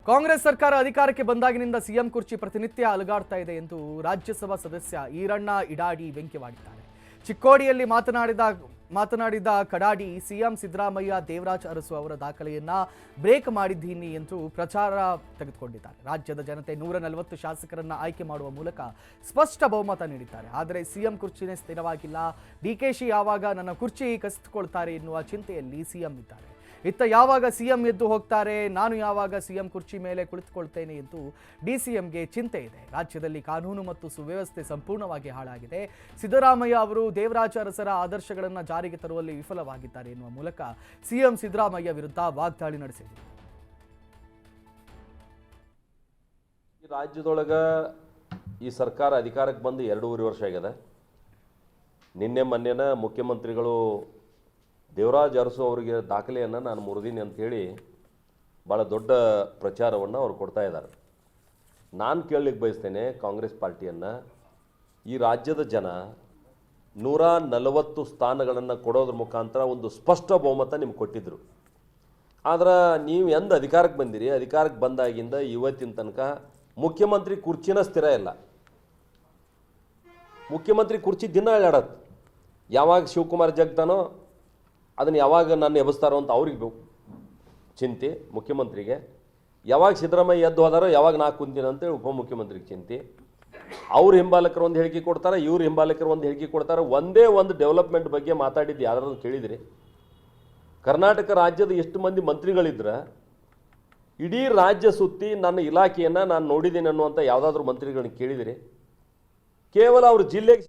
ಕಾಂಗ್ರೆಸ್ ಸರ್ಕಾರ ಅಧಿಕಾರಕ್ಕೆ ಬಂದಾಗಿನಿಂದ ಸಿಎಂ ಕುರ್ಚಿ ಪ್ರತಿನಿತ್ಯ ಅಲುಗಾಡ್ತಾ ಇದೆ ಎಂದು ರಾಜ್ಯಸಭಾ ಸದಸ್ಯ ಈರಣ್ಣ ಇಡಾಡಿ ವ್ಯಂಗ್ಯವಾಡಿದ್ದಾರೆ. ಚಿಕ್ಕೋಡಿಯಲ್ಲಿ ಮಾತನಾಡಿದ ಕಡಾಡಿ ಸಿಎಂ ಸಿದ್ದರಾಮಯ್ಯ ದೇವರಾಜ್ ಅರಸು ಅವರ ದಾಖಲೆಯನ್ನ ಬ್ರೇಕ್ ಮಾಡಿದ್ದೀನಿ ಎಂದು ಪ್ರಚಾರ ತೆಗೆದುಕೊಂಡಿದ್ದಾರೆ. ರಾಜ್ಯದ ಜನತೆ 140 ಶಾಸಕರನ್ನ ಆಯ್ಕೆ ಮಾಡುವ ಮೂಲಕ ಸ್ಪಷ್ಟ ಬಹುಮತ ನೀಡಿದ್ದಾರೆ. ಆದರೆ ಸಿಎಂ ಕುರ್ಚಿನೇ ಸ್ಥಿರವಾಗಿಲ್ಲ. ಡಿಕೆಶಿ ಯಾವಾಗ ನನ್ನ ಕುರ್ಚಿ ಕಸಿದುಕೊಳ್ತಾರೆ ಎನ್ನುವ ಚಿಂತೆಯಲ್ಲಿ ಸಿಎಂ ಇದ್ದಾರೆ. ಇತ್ತ ಯಾವಾಗ ಸಿಎಂ ಎದ್ದು ಹೋಗ್ತಾರೆ, ನಾನು ಯಾವಾಗ ಸಿಎಂ ಕುರ್ಚಿ ಮೇಲೆ ಕುಳಿತುಕೊಳ್ತೇನೆ ಎಂದು ಡಿಸಿಎಂಗೆ ಚಿಂತೆ ಇದೆ. ರಾಜ್ಯದಲ್ಲಿ ಕಾನೂನು ಮತ್ತು ಸುವ್ಯವಸ್ಥೆ ಸಂಪೂರ್ಣವಾಗಿ ಹಾಳಾಗಿದೆ. ಸಿದ್ದರಾಮಯ್ಯ ಅವರು ದೇವರಾಜ ಅರಸರ ಆದರ್ಶಗಳನ್ನು ಜಾರಿಗೆ ತರುವಲ್ಲಿ ವಿಫಲವಾಗಿದ್ದಾರೆ ಎನ್ನುವ ಮೂಲಕ ಸಿಎಂ ಸಿದ್ದರಾಮಯ್ಯ ವಿರುದ್ಧ ವಾಗ್ದಾಳಿ ನಡೆಸಿದರು. ಈ ರಾಜ್ಯದೊಳಗ ಈ ಸರ್ಕಾರ ಅಧಿಕಾರಕ್ಕೆ ಬಂದು 2.5 ವರ್ಷ ಆಗಿದೆ. ನಿನ್ನೆ ಮೊನ್ನೆನ ಮುಖ್ಯಮಂತ್ರಿಗಳು ದೇವರಾಜ್ ಅರಸು ಅವರಿಗೆ ದಾಖಲೆಯನ್ನು ನಾನು ಮುರಿದೀನಿ ಅಂಥೇಳಿ ಭಾಳ ದೊಡ್ಡ ಪ್ರಚಾರವನ್ನು ಅವ್ರು ಕೊಡ್ತಾ ಇದ್ದಾರೆ. ನಾನು ಕೇಳಲಿಕ್ಕೆ ಬಯಸ್ತೇನೆ ಕಾಂಗ್ರೆಸ್ ಪಾರ್ಟಿಯನ್ನು, ಈ ರಾಜ್ಯದ ಜನ 140 ಸ್ಥಾನಗಳನ್ನು ಕೊಡೋದ್ರ ಮುಖಾಂತರ ಒಂದು ಸ್ಪಷ್ಟ ಬಹುಮತ ನಿಮ್ಗೆ ಕೊಟ್ಟಿದ್ದರು. ಆದ್ರೆ ನೀವು ಎಂದು ಅಧಿಕಾರಕ್ಕೆ ಬಂದಿರಿ, ಅಧಿಕಾರಕ್ಕೆ ಬಂದಾಗಿಂದ ಇವತ್ತಿನ ತನಕ ಮುಖ್ಯಮಂತ್ರಿ ಕುರ್ಚಿನ ಸ್ಥಿರ ಇಲ್ಲ. ಮುಖ್ಯಮಂತ್ರಿ ಕುರ್ಚಿ ದಿನ ಅಳ್ಳಾಡತ್ತೆ. ಯಾವಾಗ ಶಿವಕುಮಾರ್ ಜಗ್ತಾನೋ ಅದನ್ನು ಯಾವಾಗ ನನ್ನ ಎಬ್ಬಿಸ್ತಾರೋ ಅಂತ ಅವ್ರಿಗೆ ಚಿಂತೆ ಮುಖ್ಯಮಂತ್ರಿಗೆ. ಯಾವಾಗ ಸಿದ್ದರಾಮಯ್ಯ ಎದ್ದು ಹೋದಾರೋ ಯಾವಾಗ ನಾ ಕುಂತೀನಿ ಅಂತೇಳಿ ಉಪಮುಖ್ಯಮಂತ್ರಿಗೆ ಚಿಂತೆ. ಅವ್ರ ಹಿಂಬಾಲಕರು ಒಂದು ಹೇಳಿಕೆ ಕೊಡ್ತಾರೆ, ಇವ್ರ ಹಿಂಬಾಲಕರು ಒಂದು ಹೇಳಿಕೆ ಕೊಡ್ತಾರೆ. ಒಂದೇ ಒಂದು ಡೆವಲಪ್ಮೆಂಟ್ ಬಗ್ಗೆ ಮಾತಾಡಿದ್ದು ಯಾರಾದ್ರೂ ಕೇಳಿದ್ರಿ? ಕರ್ನಾಟಕ ರಾಜ್ಯದ ಎಷ್ಟು ಮಂದಿ ಮಂತ್ರಿಗಳಿದ್ರೆ ಇಡೀ ರಾಜ್ಯ ಸುತ್ತಿ ನನ್ನ ಇಲಾಖೆಯನ್ನು ನಾನು ನೋಡಿದ್ದೀನಿ ಅನ್ನುವಂಥ ಯಾವುದಾದ್ರೂ ಮಂತ್ರಿಗಳನ್ನ ಕೇಳಿದಿರಿ? ಕೇವಲ ಅವ್ರ ಜಿಲ್ಲೆಗೆ